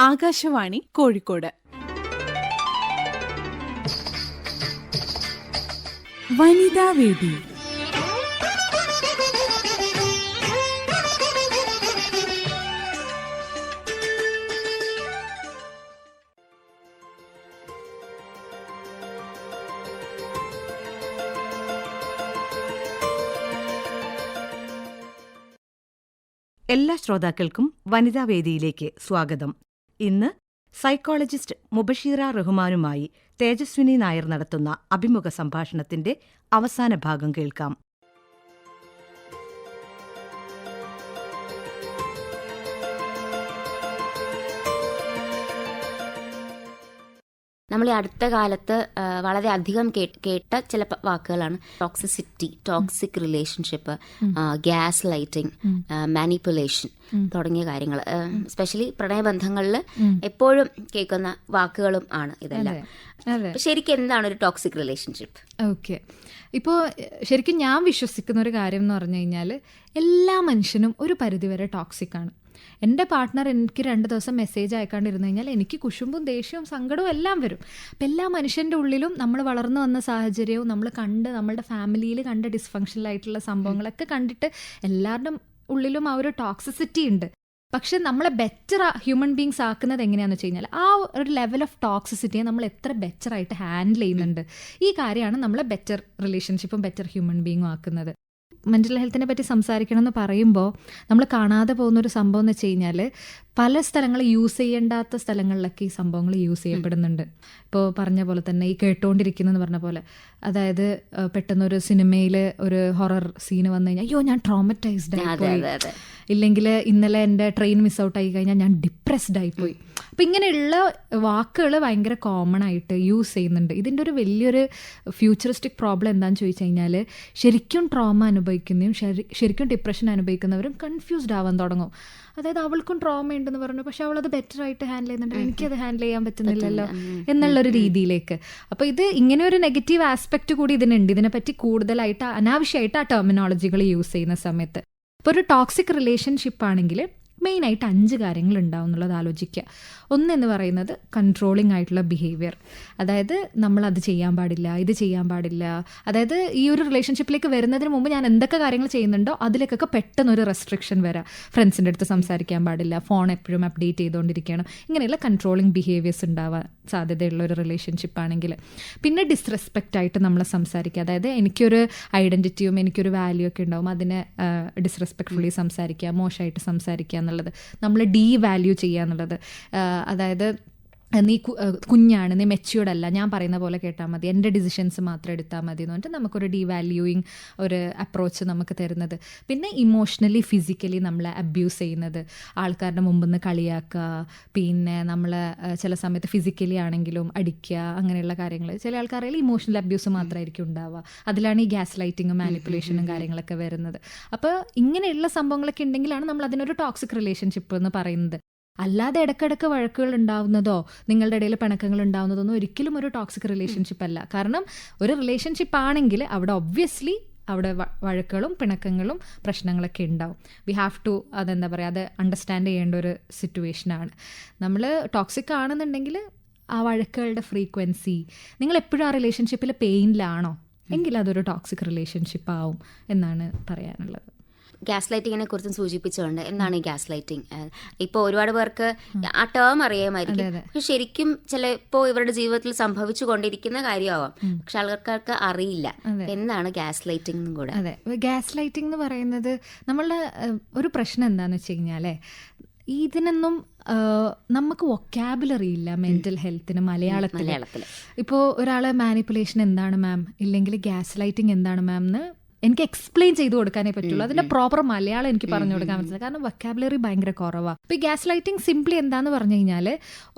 ആകാശവാണി കോഴിക്കോട്. വനിതാവേദി. എല്ലാ ശ്രോതാക്കൾക്കും വനിതാവേദിയിലേക്ക് സ്വാഗതം. ഇന്ന് സൈക്കോളജിസ്റ്റ് മുബഷീറ റഹ്മാനുമായി തേജസ്വിനി നായർ നടത്തുന്ന അഭിമുഖ സംഭാഷണത്തിന്റെ അവസാന ഭാഗം കേൾക്കാം. നമ്മൾ ഈ അടുത്ത കാലത്ത് വളരെയധികം കേട്ട ചില വാക്കുകളാണ് toxicity, toxic relationship, gas lighting, manipulation തുടങ്ങിയ കാര്യങ്ങൾ. എസ്പെഷ്യലി പ്രണയബന്ധങ്ങളിൽ എപ്പോഴും കേൾക്കുന്ന വാക്കുകളും ആണ് ഇതെല്ലാം. ശരിക്കും എന്താണ് ഒരു ടോക്സിക് റിലേഷൻഷിപ്പ്? ഓക്കെ, ഇപ്പോൾ ശരിക്കും ഞാൻ വിശ്വസിക്കുന്ന ഒരു കാര്യം എന്ന് പറഞ്ഞു കഴിഞ്ഞാൽ എല്ലാ മനുഷ്യനും ഒരു പരിധിവരെ ടോക്സിക് ആണ്. എൻ്റെ പാർട്ട്ണർ എനിക്ക് 2 ദിവസം മെസ്സേജ് അയക്കാണ്ടിരുന്നു കഴിഞ്ഞാൽ എനിക്ക് കുശുമ്പും ദേഷ്യവും സങ്കടവും എല്ലാം വരും. അപ്പം എല്ലാ മനുഷ്യൻ്റെ ഉള്ളിലും നമ്മൾ വളർന്നു വന്ന സാഹചര്യവും നമ്മളുടെ ഫാമിലിയിൽ കണ്ട ഡിസ്ഫങ്ഷണലായിട്ടുള്ള സംഭവങ്ങളൊക്കെ കണ്ടിട്ട് എല്ലാവരുടെ ഉള്ളിലും ആ ഒരു ടോക്സിസിറ്റി ഉണ്ട്. പക്ഷെ നമ്മളെ ബെറ്റർ ഹ്യൂമൻ ബീങ്സ് ആക്കുന്നത് എങ്ങനെയാണെന്ന് വെച്ച് കഴിഞ്ഞാൽ ആ ഒരു ലെവൽ ഓഫ് ടോക്സിസിറ്റിയെ നമ്മൾ എത്ര ബെറ്ററായിട്ട് ഹാൻഡിൽ ചെയ്യുന്നുണ്ട്. ഈ കാര്യമാണ് നമ്മളെ ബെറ്റർ റിലേഷൻഷിപ്പും ബെറ്റർ ഹ്യൂമൻ ബീങ്ങും ആക്കുന്നത്. മെൻ്റൽ ഹെൽത്തിനെ പറ്റി സംസാരിക്കണം എന്ന് പറയുമ്പോൾ നമ്മൾ കാണാതെ പോകുന്നൊരു സംഭവം എന്ന് വെച്ച് കഴിഞ്ഞാൽ പല സ്ഥലങ്ങൾ യൂസ് ചെയ്യേണ്ടാത്ത സ്ഥലങ്ങളിലൊക്കെ ഈ സംഭവങ്ങൾ യൂസ് ചെയ്യപ്പെടുന്നുണ്ട്. ഇപ്പോൾ പറഞ്ഞ പോലെ തന്നെ ഈ കേട്ടോണ്ടിരിക്കുന്നതെന്ന് പറഞ്ഞ പോലെ, അതായത് പെട്ടെന്നൊരു സിനിമയിൽ ഒരു ഹൊറർ സീന് വന്നു കഴിഞ്ഞാൽ അയ്യോ ഞാൻ ട്രോമറ്റൈസ്ഡ് ആയിപ്പോയി, ഇല്ലെങ്കിൽ ഇന്നലെ എൻ്റെ ട്രെയിൻ മിസ് ഔട്ട് ആയി കഴിഞ്ഞാൽ ഞാൻ ഡിപ്രസ്ഡ് ആയിപ്പോയി. അപ്പം ഇങ്ങനെയുള്ള വാക്കുകൾ ഭയങ്കര കോമൺ ആയിട്ട് യൂസ് ചെയ്യുന്നുണ്ട്. ഇതിൻ്റെ ഒരു വലിയൊരു ഫ്യൂച്ചറിസ്റ്റിക് പ്രോബ്ലം എന്താണെന്ന് ചോദിച്ചു കഴിഞ്ഞാൽ ശരിക്കും ട്രോമ അനുഭവിക്കുന്നതും ശരിക്കും ഡിപ്രഷൻ അനുഭവിക്കുന്നവരും കൺഫ്യൂസ്ഡ് ആവാൻ തുടങ്ങും. അതായത് അവൾക്കും ട്രോമ ഉണ്ടെന്ന് പറഞ്ഞു, പക്ഷെ അവളത് ബെറ്റർ ആയിട്ട് ഹാൻഡിൽ ചെയ്യുന്നുണ്ട്, എനിക്കത് ഹാൻഡിൽ ചെയ്യാൻ പറ്റുന്നില്ലല്ലോ എന്നുള്ളൊരു രീതിയിലേക്ക്. അപ്പോൾ ഇത് ഇങ്ങനെ ഒരു നെഗറ്റീവ് ആസ്പെക്റ്റ് കൂടി ഇതിനുണ്ട്. ഇതിനെപ്പറ്റി കൂടുതലായിട്ട് അനാവശ്യമായിട്ട് ആ ടെർമിനോളജികൾ യൂസ് ചെയ്യുന്ന സമയത്ത്. ഇപ്പോൾ ഒരു ടോക്സിക് റിലേഷൻഷിപ്പ് ആണെങ്കിൽ മെയിനായിട്ട് 5 കാര്യങ്ങൾ ഉണ്ടാവും എന്നുള്ളത് ആലോചിക്കുക. ഒന്നെന്ന് പറയുന്നത് കൺട്രോളിങ് ആയിട്ടുള്ള ബിഹേവിയർ. അതായത് നമ്മളത് ചെയ്യാൻ പാടില്ല, ഇത് ചെയ്യാൻ പാടില്ല. അതായത് ഈ ഒരു റിലേഷൻഷിപ്പിലേക്ക് വരുന്നതിന് മുമ്പ് ഞാൻ എന്തൊക്കെ കാര്യങ്ങൾ ചെയ്യുന്നുണ്ടോ അതിലേക്കൊക്കെ പെട്ടെന്നൊരു റെസ്ട്രിക്ഷൻ വരാം. ഫ്രണ്ട്സിൻ്റെ അടുത്ത് സംസാരിക്കാൻ പാടില്ല, ഫോൺ എപ്പോഴും അപ്ഡേറ്റ് ചെയ്തുകൊണ്ടിരിക്കണം. ഇങ്ങനെയുള്ള കൺട്രോളിങ് ബിഹേവിയേഴ്സ് ഉണ്ടാവാൻ സാധ്യതയുള്ള ഒരു റിലേഷൻഷിപ്പ് ആണെങ്കിൽ. പിന്നെ ഡിസ്റെസ്പെക്റ്റ് ആയിട്ട് നമ്മൾ സംസാരിക്കുക. അതായത് എനിക്കൊരു ഐഡൻറ്റിറ്റിയും എനിക്കൊരു വാല്യൂ ഒക്കെ ഉണ്ടാവും, അതിനെ ഡിസ്റെസ്പെക്ട്ഫുള്ളി സംസാരിക്കുക, മോശമായിട്ട് സംസാരിക്കുക എന്നുള്ളത്, നമ്മൾ ഡീവാല്യൂ ചെയ്യുക എന്നുള്ളത്. അതായത് നീ കുഞ്ഞാണ്, നീ മെച്യൂർഡ് അല്ല, ഞാൻ പറയുന്ന പോലെ കേട്ടാൽ മതി, എൻ്റെ ഡിസിഷൻസ് മാത്രം എടുത്താൽ മതി എന്ന് പറഞ്ഞിട്ട് നമുക്കൊരു ഡീവാല്യൂയിങ് ഒരു അപ്രോച്ച് നമുക്ക് തരുന്നത്. പിന്നെ ഇമോഷണലി ഫിസിക്കലി നമ്മളെ അബ്യൂസ് ചെയ്യുന്നത്, ആൾക്കാരുടെ മുമ്പിൽ നിന്ന് കളിയാക്കുക, പിന്നെ നമ്മൾ ചില സമയത്ത് ഫിസിക്കലി ആണെങ്കിലും അടിക്കുക, അങ്ങനെയുള്ള കാര്യങ്ങൾ. ചില ആൾക്കാരിൽ ഇമോഷണൽ അബ്യൂസ് മാത്രമായിരിക്കും ഉണ്ടാവുക. അതിലാണ് ഈ ഗ്യാസ് ലൈറ്റിങ്ങും മാനിപ്പുലേഷനും കാര്യങ്ങളൊക്കെ വരുന്നത്. അപ്പോൾ ഇങ്ങനെയുള്ള സംഭവങ്ങളൊക്കെ ഉണ്ടെങ്കിലാണ് നമ്മൾ അതിനൊരു ടോക്സിക് റിലേഷൻഷിപ്പ് എന്ന് പറയുന്നത്. അല്ലാതെ ഇടയ്ക്കിടയ്ക്ക് വഴക്കുകൾ ഉണ്ടാവുന്നതോ നിങ്ങളുടെ ഇടയിൽ പിണക്കങ്ങൾ ഉണ്ടാവുന്നതൊന്നും ഒരിക്കലും ഒരു ടോക്സിക് റിലേഷൻഷിപ്പ് അല്ല. കാരണം ഒരു റിലേഷൻഷിപ്പ് ആണെങ്കിൽ അവിടെ ഒബ്വിയസ്ലി അവിടെ വഴക്കുകളും പിണക്കങ്ങളും പ്രശ്നങ്ങളൊക്കെ ഉണ്ടാവും. വി ഹാവ് ടു അതെന്താ പറയുക, അത് അണ്ടർസ്റ്റാൻഡ് ചെയ്യേണ്ട ഒരു സിറ്റുവേഷനാണ്. നമ്മൾ ടോക്സിക് ആണെന്നുണ്ടെങ്കിൽ ആ വഴക്കുകളുടെ ഫ്രീക്വൻസി, നിങ്ങൾ എപ്പോഴും ആ റിലേഷൻഷിപ്പിൽ പെയിനിലാണോ എങ്കിൽ അതൊരു ടോക്സിക് റിലേഷൻഷിപ്പ് ആവും എന്നാണ് പറയാനുള്ളത്. ഗ്യാസ് ലൈറ്റിങ്ങിനെ കുറിച്ചും സൂചിപ്പിച്ചുകൊണ്ട് എന്താണ് ഈ ഗ്യാസ് ലൈറ്റിംഗ്? ഇപ്പോൾ ഒരുപാട് പേർക്ക് ആ ടേം അറിയാമായിരിക്കും, പക്ഷെ ശരിക്കും ചിലപ്പോൾ ഇവരുടെ ജീവിതത്തിൽ സംഭവിച്ചു കൊണ്ടിരിക്കുന്ന കാര്യമാവാം, പക്ഷെ ആൾക്കാർക്ക് അറിയില്ല എന്താണ് ഗ്യാസ് ലൈറ്റിംഗ് എന്നും കൂടെ. അതെ, ഗ്യാസ് ലൈറ്റിംഗ് എന്ന് പറയുന്നത് നമ്മളുടെ ഒരു പ്രശ്നം എന്താണെന്ന് വെച്ച് കഴിഞ്ഞാൽ ഇതിനൊന്നും നമുക്ക് വൊക്കാബുലറി ഇല്ല മെൻ്റൽ ഹെൽത്തിന് മലയാളത്തിൽ. ഇപ്പോൾ ഒരാൾ മാനിപ്പുലേഷൻ എന്താണ് മാം, ഇല്ലെങ്കിൽ ഗ്യാസ് ലൈറ്റിംഗ് എന്താണ് മാം എന്ന് എനിക്ക് എക്സ്പ്ലെയിൻ ചെയ്ത് കൊടുക്കാനേ പറ്റുള്ളൂ. അതിൻ്റെ പ്രോപ്പർ മലയാളം എനിക്ക് പറഞ്ഞു കൊടുക്കാൻ പറ്റില്ല, കാരണം വൊക്കാബുലറി ഭയങ്കര കുറവാണ്. ഇപ്പോൾ ഈ ഗ്യാസ് ലൈറ്റിംഗ് സിംപ്ലി എന്താന്ന് പറഞ്ഞു കഴിഞ്ഞാൽ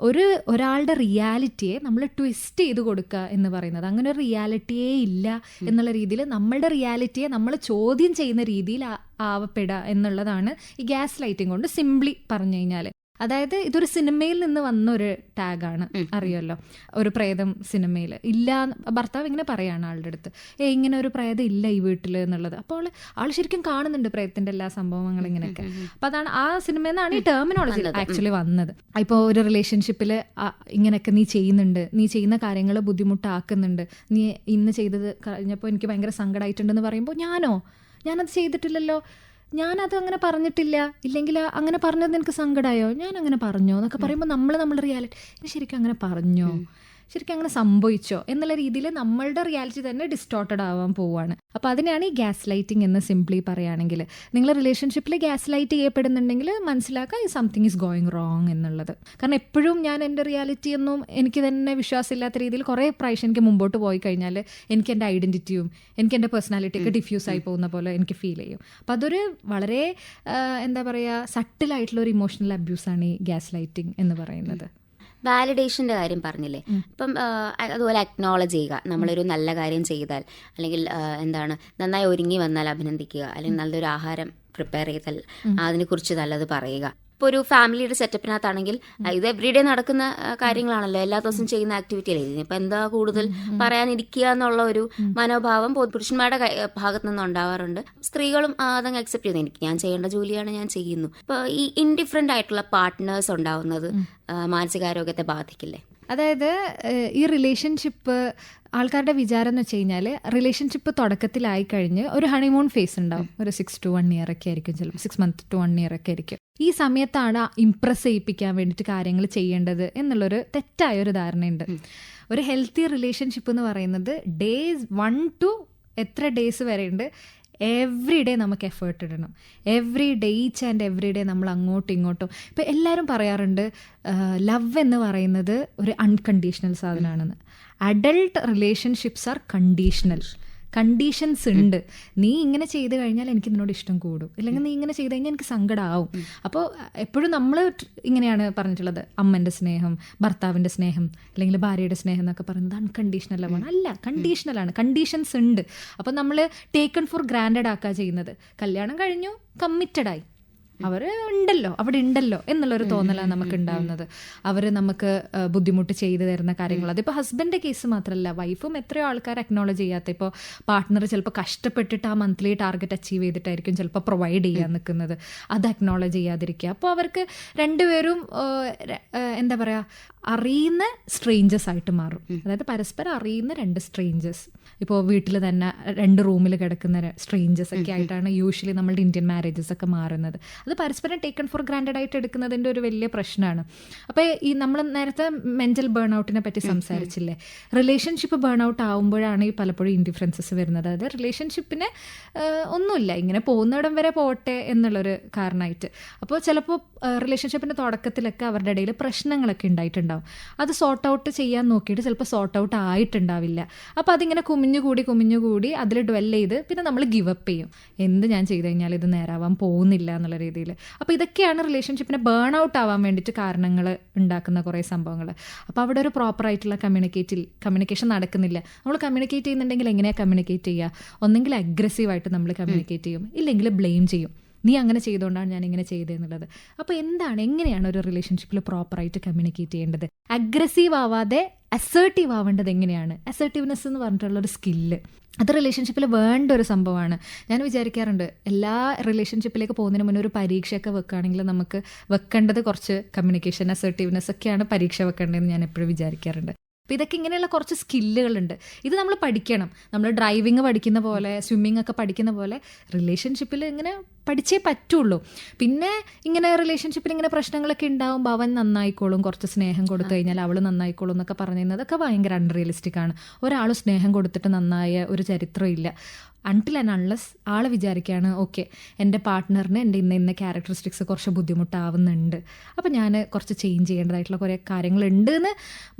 ഒരാളുടെ റിയാലിറ്റിയെ നമ്മൾ ട്വിസ്റ്റ് ചെയ്ത് കൊടുക്കുക എന്ന് പറയുന്നത്. അങ്ങനെ ഒരു റിയാലിറ്റിയേ ഇല്ല എന്നുള്ള രീതിയിൽ നമ്മളുടെ റിയാലിറ്റിയെ നമ്മൾ ചോദ്യം ചെയ്യുന്ന രീതിയിൽ ആവപ്പെടുക എന്നുള്ളതാണ് ഈ ഗ്യാസ് ലൈറ്റിംഗ് കൊണ്ട് സിംപ്ലി പറഞ്ഞു കഴിഞ്ഞാൽ. അതായത് ഇതൊരു സിനിമയിൽ നിന്ന് വന്ന ഒരു ടാഗാണ്, അറിയാമല്ലോ. ഒരു പ്രേതം സിനിമയിൽ ഇല്ല, ഭർത്താവ് ഇങ്ങനെ പറയാണ് ആളുടെ അടുത്ത്, ഇങ്ങനെ ഒരു പ്രേതം ഇല്ല ഈ വീട്ടിൽ എന്നുള്ളത്. അപ്പോൾ ആൾ ശരിക്കും കാണുന്നുണ്ട് പ്രേതത്തിന്റെ എല്ലാ സംഭവങ്ങളും ഇങ്ങനെയൊക്കെ. അപ്പൊ അതാണ് ആ സിനിമയിൽ നിന്നാണ് ഈ ടെർമിനോളജി ആക്ച്വലി വന്നത്. ഇപ്പോൾ ഒരു റിലേഷൻഷിപ്പിൽ ഇങ്ങനെയൊക്കെ നീ ചെയ്യുന്നുണ്ട്, നീ ചെയ്യുന്ന കാര്യങ്ങൾ ബുദ്ധിമുട്ടാക്കുന്നുണ്ട്, നീ ഇന്ന് ചെയ്തത് കഴിഞ്ഞപ്പോൾ എനിക്ക് ഭയങ്കര സങ്കടമായിട്ടുണ്ടെന്ന് പറയുമ്പോൾ ഞാനത് ചെയ്തിട്ടില്ലല്ലോ, ഞാനത് അങ്ങനെ പറഞ്ഞിട്ടില്ല, ഇല്ലെങ്കിൽ അങ്ങനെ പറഞ്ഞത് എനിക്ക് സങ്കടമായോ, ഞാൻ അങ്ങനെ പറഞ്ഞോ എന്നൊക്കെ പറയുമ്പോൾ നമ്മളുടെ റിയാലിറ്റി ശരിക്കും അങ്ങനെ പറഞ്ഞോ, ശരിക്കും അങ്ങനെ സംഭവിച്ചോ എന്നുള്ള രീതിയിൽ നമ്മളുടെ റിയാലിറ്റി തന്നെ ഡിസ്റ്റോർട്ടഡ് ആവാൻ പോവുകയാണ്. അപ്പോൾ അതിനാണ് ഈ ഗ്യാസ് ലൈറ്റിംഗ് എന്ന് സിംപ്ലി പറയുകയാണെങ്കിൽ. നിങ്ങൾ റിലേഷൻഷിപ്പിൽ ഗ്യാസ് ലൈറ്റ് ചെയ്യപ്പെടുന്നുണ്ടെങ്കിൽ മനസ്സിലാക്കുക ഈ സംതിങ് ഈസ് ഗോയിങ് റോങ് എന്നുള്ളത്. കാരണം എപ്പോഴും ഞാൻ എൻ്റെ റിയാലിറ്റി ഒന്നും എനിക്ക് തന്നെ വിശ്വാസമില്ലാത്ത രീതിയിൽ കുറേ പ്രാവശ്യം എനിക്ക് മുമ്പോട്ട് പോയി കഴിഞ്ഞാൽ എനിക്ക് എൻ്റെ ഐഡൻറ്റിറ്റിയും എനിക്ക് എൻ്റെ പേഴ്സണാലിറ്റിയൊക്കെ ഡിഫ്യൂസ് ആയി പോകുന്ന പോലെ എനിക്ക് ഫീൽ ചെയ്യും. അപ്പോൾ അതൊരു വളരെ എന്താ പറയുക സട്ടിലായിട്ടുള്ള ഒരു ഇമോഷണൽ അബ്യൂസാണ് ഈ ഗ്യാസ് ലൈറ്റിംഗ് എന്ന് പറയുന്നത്. വാലിഡേഷൻ്റെ കാര്യം പറഞ്ഞില്ലേ, ഇപ്പം അതുപോലെ അക്നോളജ് ചെയ്യുക, നമ്മളൊരു നല്ല കാര്യം ചെയ്താൽ, അല്ലെങ്കിൽ നന്നായി ഒരുങ്ങി വന്നാൽ അഭിനന്ദിക്കുക, അല്ലെങ്കിൽ നല്ലൊരു ആഹാരം പ്രിപ്പയർ ചെയ്താൽ അതിനെക്കുറിച്ച് നല്ലത് പറയുക. ഇപ്പോൾ ഒരു ഫാമിലിയുടെ സെറ്റപ്പിനകത്താണെങ്കിൽ ഇത് എവറിഡേ നടക്കുന്ന കാര്യങ്ങളാണല്ലോ, എല്ലാ ദിവസവും ചെയ്യുന്ന ആക്ടിവിറ്റി അല്ലേ. ഇതിനിപ്പോൾ എന്താ കൂടുതൽ പറയാനിരിക്കുക എന്നുള്ള ഒരു മനോഭാവം പുരുഷന്മാരുടെ ഭാഗത്തു നിന്ന് ഉണ്ടാവാറുണ്ട്. സ്ത്രീകളും അതങ്ങ് അക്സെപ്റ്റ് ചെയ്യുന്നു, ഞാൻ ചെയ്യേണ്ട ജോലിയാണ്, ഞാൻ ചെയ്യുന്നു. ഇപ്പോൾ ഈ ഇൻഡിഫറൻ്റ് ആയിട്ടുള്ള പാർട്ട്നേഴ്സ് ഉണ്ടാവുന്നത് മാനസികാരോഗ്യത്തെ ബാധിക്കില്ലേ? അതായത് ഈ റിലേഷൻഷിപ്പ് ആൾക്കാരുടെ വിചാരം എന്ന് വെച്ച് കഴിഞ്ഞാൽ റിലേഷൻഷിപ്പ് തുടക്കത്തിലായി കഴിഞ്ഞ് ഒരു ഹണിമൂൺ ഫേസ് ഉണ്ടാവും, ഒരു 6 to 1 year ഒക്കെ ആയിരിക്കും, ചിലപ്പോൾ 6 months to 1 year ഒക്കെ ആയിരിക്കും. ഈ സമയത്താണ് ഇംപ്രസ് ചെയ്യിപ്പിക്കാൻ വേണ്ടിയിട്ട് കാര്യങ്ങൾ ചെയ്യേണ്ടത് എന്നുള്ളൊരു തെറ്റായൊരു ധാരണയുണ്ട്. ഒരു ഹെൽത്തി റിലേഷൻഷിപ്പ് എന്ന് പറയുന്നത് ഡേയ്സ് 1 to എത്ര ഡേയ്സ് വരെ ഉണ്ട്, എവ്രി ഡേ നമുക്ക് എഫേർട്ട് ഇടണം. Every day, each and every day നമ്മൾ അങ്ങോട്ടും ഇങ്ങോട്ടും. ഇപ്പം എല്ലാവരും പറയാറുണ്ട് ലവ് എന്ന് പറയുന്നത് ഒരു അൺകണ്ടീഷണൽ സാധനമാണെന്ന്. അഡൾട്ട് റിലേഷൻഷിപ്സ് ആർ കണ്ടീഷൻസ് ഉണ്ട്. നീ ഇങ്ങനെ ചെയ്ത് കഴിഞ്ഞാൽ എനിക്ക് നിന്നോട് ഇഷ്ടം കൂടും, ഇല്ലെങ്കിൽ നീ ഇങ്ങനെ ചെയ്ത് കഴിഞ്ഞാൽ എനിക്ക് സങ്കടമാവും. അപ്പോൾ എപ്പോഴും നമ്മൾ ഇങ്ങനെയാണ് പറഞ്ഞിട്ടുള്ളത്, അമ്മൻ്റെ സ്നേഹം, ഭർത്താവിൻ്റെ സ്നേഹം, അല്ലെങ്കിൽ ഭാര്യയുടെ സ്നേഹം എന്നൊക്കെ പറയുന്നത് അൺകണ്ടീഷണൽ ലവാണ്. അല്ല, കണ്ടീഷണലാണ്, കണ്ടീഷൻസ് ഉണ്ട്. അപ്പോൾ നമ്മൾ ടേക്കൺ ഫോർ ഗ്രാൻഡഡ് ആക്കുക ചെയ്യുന്നത്. കല്യാണം കഴിഞ്ഞു, കമ്മിറ്റഡായി, അവർ ഉണ്ടല്ലോ, അവിടെ ഉണ്ടല്ലോ എന്നുള്ളൊരു തോന്നലാണ് നമുക്ക് ഉണ്ടാവുന്നത്. അവർ നമുക്ക് ബുദ്ധിമുട്ട് ചെയ്തു തരുന്ന കാര്യങ്ങൾ. അതിപ്പോൾ ഹസ്ബൻഡിൻ്റെ കേസ് മാത്രമല്ല, വൈഫും എത്രയോ ആൾക്കാർ അക്നോളജ് ചെയ്യാത്ത. ഇപ്പോൾ പാർട്ട്ണർ ചിലപ്പോൾ കഷ്ടപ്പെട്ടിട്ട് ആ മന്ത്ലി ടാർഗറ്റ് അച്ചീവ് ചെയ്തിട്ടായിരിക്കും ചിലപ്പോൾ പ്രൊവൈഡ് ചെയ്യാൻ നിൽക്കുന്നത്, അത് അക്നോളജ് ചെയ്യാതിരിക്കുക. അപ്പോൾ അവർക്ക് രണ്ടുപേരും എന്താ പറയുക, അറിയുന്ന സ്ട്രേഞ്ചേഴ്സ് ആയിട്ട് മാറും. അതായത് പരസ്പരം അറിയുന്ന 2 സ്ട്രേഞ്ചേഴ്സ്. ഇപ്പോൾ വീട്ടിൽ തന്നെ 2 റൂമിൽ കിടക്കുന്ന സ്ട്രേഞ്ചേഴ്സ് ഒക്കെ ആയിട്ടാണ് യൂഷ്വലി നമ്മളുടെ ഇന്ത്യൻ മാരേജസ് ഒക്കെ മാറുന്നത്. അത് പരസ്പരം ടേക്കൺ ഫോർ ഗ്രാൻഡഡ് ആയിട്ട് എടുക്കുന്നതിൻ്റെ ഒരു വലിയ പ്രശ്നമാണ്. അപ്പോൾ ഈ നമ്മൾ നേരത്തെ മെൻ്റൽ ബേൺ ഔട്ടിനെ പറ്റി സംസാരിച്ചില്ലേ, റിലേഷൻഷിപ്പ് ബേൺ ഔട്ട് ആവുമ്പോഴാണ് ഈ പലപ്പോഴും ഇൻഡിഫറൻസസ് വരുന്നത്. അതായത് റിലേഷൻഷിപ്പിന് ഒന്നുമില്ല, ഇങ്ങനെ പോകുന്നിടം വരെ പോട്ടെ എന്നുള്ളൊരു കാരണമായിട്ട്. അപ്പോൾ ചിലപ്പോൾ റിലേഷൻഷിപ്പിൻ്റെ തുടക്കത്തിലൊക്കെ അവരുടെ ഇടയിൽ പ്രശ്നങ്ങളൊക്കെ ഉണ്ടായിട്ടുണ്ടാവും. അത് സോർട്ട് ഔട്ട് ചെയ്യാൻ നോക്കിയിട്ട് ചിലപ്പോൾ സോർട്ട് ഔട്ട് ആയിട്ടുണ്ടാവില്ല. അപ്പോൾ അതിങ്ങനെ കുമിഞ്ഞുകൂടി അതിൽ ഡ്വെൽ ചെയ്ത് പിന്നെ നമ്മൾ ഗിവ് അപ്പ് ചെയ്യും, എന്ത് ഞാൻ ചെയ്ത് കഴിഞ്ഞാൽ ഇത് നേരാവാൻ പോകുന്നില്ല എന്നുള്ള രീതിയിൽ. അപ്പോൾ ഇതൊക്കെയാണ് റിലേഷൻഷിപ്പിനെ ബേൺ ഔട്ട് ആവാൻ വേണ്ടിയിട്ട് കാരണങ്ങൾ ഉണ്ടാക്കുന്ന കുറേ സംഭവങ്ങൾ. അപ്പോൾ അവിടെ ഒരു പ്രോപ്പറായിട്ടുള്ള കമ്മ്യൂണിക്കേഷൻ നടക്കുന്നില്ല. നമ്മൾ കമ്മ്യൂണിക്കേറ്റ് ചെയ്യുന്നുണ്ടെങ്കിൽ എങ്ങനെയാണ് കമ്മ്യൂണിക്കേറ്റ് ചെയ്യുക? ഒന്നെങ്കിൽ അഗ്രസീവായിട്ട് നമ്മൾ കമ്മ്യൂണിക്കേറ്റ് ചെയ്യും, ഇല്ലെങ്കിൽ ബ്ലെയിം ചെയ്യും, നീ അങ്ങനെ ചെയ്തുകൊണ്ടാണ് ഞാൻ ഇങ്ങനെ ചെയ്തതെന്നുള്ളത്. അപ്പോൾ എങ്ങനെയാണ് ഒരു റിലേഷൻഷിപ്പിൽ പ്രോപ്പറായിട്ട് കമ്മ്യൂണിക്കേറ്റ് ചെയ്യേണ്ടത്? അഗ്രസീവ് ആവാതെ അസേർട്ടീവ് ആവേണ്ടത് എങ്ങനെയാണ്? അസേർട്ടീവ്നെസ് എന്ന് പറഞ്ഞിട്ടുള്ളൊരു സ്കില്ല്, അത് റിലേഷൻഷിപ്പിൽ വേണ്ട ഒരു സംഭവമാണ്. ഞാൻ വിചാരിക്കാറുണ്ട്, എല്ലാ റിലേഷൻഷിപ്പിലേക്ക് പോകുന്നതിന് മുന്നേ ഒരു പരീക്ഷയൊക്കെ വെക്കുകയാണെങ്കിൽ നമുക്ക് വെക്കേണ്ടത് കുറച്ച് കമ്മ്യൂണിക്കേഷൻ, അസേർട്ടീവ്നെസ് ഒക്കെയാണ് പരീക്ഷ വെക്കേണ്ടതെന്ന് ഞാൻ എപ്പോഴും വിചാരിക്കാറുണ്ട്. അപ്പോൾ ഇതൊക്കെ ഇങ്ങനെയുള്ള കുറച്ച് സ്കില്ലുകളുണ്ട്. ഇത് നമ്മൾ പഠിക്കണം. നമ്മൾ ഡ്രൈവിങ് പഠിക്കുന്ന പോലെ, സ്വിമ്മിങ് ഒക്കെ പഠിക്കുന്ന പോലെ റിലേഷൻഷിപ്പിൽ ഇങ്ങനെ പഠിച്ചേ പറ്റുള്ളൂ. പിന്നെ ഇങ്ങനെ റിലേഷൻഷിപ്പിൽ ഇങ്ങനെ പ്രശ്നങ്ങളൊക്കെ ഉണ്ടാകുമ്പോൾ അവൻ നന്നായിക്കോളും, കുറച്ച് സ്നേഹം കൊടുത്തു കഴിഞ്ഞാൽ അവൾ നന്നായിക്കോളും എന്നൊക്കെ പറഞ്ഞിരുന്നതൊക്കെ ഭയങ്കര അൺറിയലിസ്റ്റിക് ആണ്. ഒരാൾ സ്നേഹം കൊടുത്തിട്ട് നന്നായ ഒരു ചരിത്രം ഇല്ല. അൺടിൽ ആൻഡ് അൺലെസ് ആൾ വിചാരിക്കുകയാണ്, ഓക്കെ എൻ്റെ പാർട്ട്ണറിന് എൻ്റെ ഇന്ന ക്യാരക്ടറിസ്റ്റിക്സ് കുറച്ച് ബുദ്ധിമുട്ടാവുന്നുണ്ട്, അപ്പോൾ ഞാൻ കുറച്ച് ചേഞ്ച് ചെയ്യേണ്ടതായിട്ടുള്ള കുറേ കാര്യങ്ങളുണ്ട് എന്ന്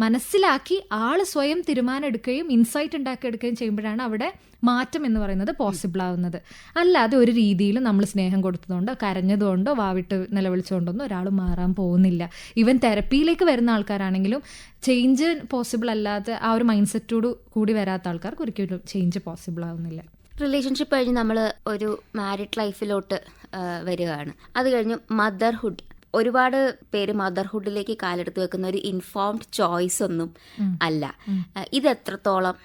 മനസ്സിലാക്കി ആൾ സ്വയം തീരുമാനം എടുക്കുകയും ഇൻസൈറ്റ് ഉണ്ടാക്കിയെടുക്കുകയും ചെയ്യുമ്പോഴാണ് അവിടെ മാറ്റം എന്ന് പറയുന്നത് പോസിബിൾ ആവുന്നത്. അല്ലാതെ ഒരു രീതിയിൽ നമ്മൾ സ്നേഹം കൊടുത്തതുകൊണ്ടോ കരഞ്ഞതുകൊണ്ടോ വാവിട്ട് നിലവിളിച്ചുകൊണ്ടൊന്നും ഒരാൾ മാറാൻ പോകുന്നില്ല. ഈവൻ തെറപ്പിയിലേക്ക് വരുന്ന ആൾക്കാരാണെങ്കിലും ചേഞ്ച് പോസിബിൾ അല്ലാതെ ആ ഒരു മൈൻഡ് സെറ്റോട് കൂടി വരാത്ത ആൾക്കാർക്ക് ഒരിക്കലും ചേഞ്ച് പോസിബിൾ ആവുന്നില്ല. റിലേഷൻഷിപ്പ് കഴിഞ്ഞ് നമ്മൾ ഒരു മാരിഡ് ലൈഫിലോട്ട് വരികയാണ്. അത് കഴിഞ്ഞ് മദർഹുഡ് ഒരുപാട് പേര് മദർഹുഡിലേക്ക് കാലെടുത്ത് വെക്കുന്ന ഒരു ഇൻഫോംഡ് ചോയ്സ് ഒന്നും അല്ല. ഇത് എത്രത്തോളം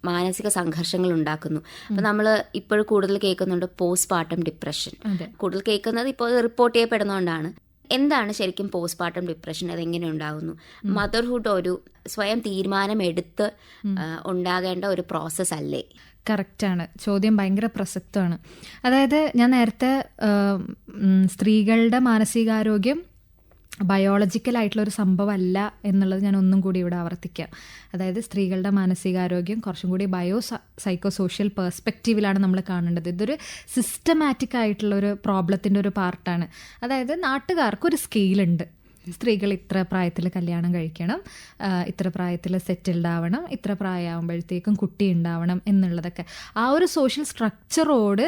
മാനസിക സംഘർഷങ്ങൾ ഉണ്ടാക്കുന്നു. അപ്പം നമ്മൾ ഇപ്പോഴും കൂടുതൽ കേൾക്കുന്നുണ്ട് പോസ്റ്റ്പാർട്ടം ഡിപ്രഷൻ. കൂടുതൽ കേൾക്കുന്നത് ഇപ്പോൾ റിപ്പോർട്ട് ചെയ്യപ്പെടുന്നതുകൊണ്ടാണ്. എന്താണ് ശരിക്കും പോസ്റ്റ്പാർട്ടം ഡിപ്രഷൻ? അതെങ്ങനെ ഉണ്ടാകുന്നു? മദർഹുഡ് ഒരു സ്വയം തീരുമാനമെടുത്ത് ഉണ്ടാകേണ്ട ഒരു പ്രോസസ്സ് അല്ലേ? കറക്റ്റാണ്. ചോദ്യം ഭയങ്കര പ്രസക്തമാണ്. അതായത് ഞാൻ നേരത്തെ സ്ത്രീകളുടെ മാനസികാരോഗ്യം ബയോളജിക്കലായിട്ടുള്ളൊരു സംഭവമല്ല എന്നുള്ളത് ഞാൻ ഒന്നും കൂടി ഇവിടെ ആവർത്തിക്കാം. അതായത് സ്ത്രീകളുടെ മാനസികാരോഗ്യം കുറച്ചും കൂടി സൈക്കോ സോഷ്യൽ പെർസ്പെക്റ്റീവിലാണ് നമ്മൾ കാണേണ്ടത്. ഇതൊരു സിസ്റ്റമാറ്റിക് ആയിട്ടുള്ളൊരു പ്രോബ്ലത്തിൻ്റെ ഒരു പാർട്ടാണ്. അതായത് നാട്ടുകാർക്കൊരു സ്കെയിലുണ്ട്. സ്ത്രീകൾ ഇത്ര പ്രായത്തിൽ കല്യാണം കഴിക്കണം, ഇത്ര പ്രായത്തിൽ സെറ്റിൽഡ് ആവണം, ഇത്ര പ്രായമാകുമ്പോഴത്തേക്കും കുട്ടി ഉണ്ടാവണം എന്നുള്ളതൊക്കെ ആ ഒരു സോഷ്യൽ സ്ട്രക്ചറോട്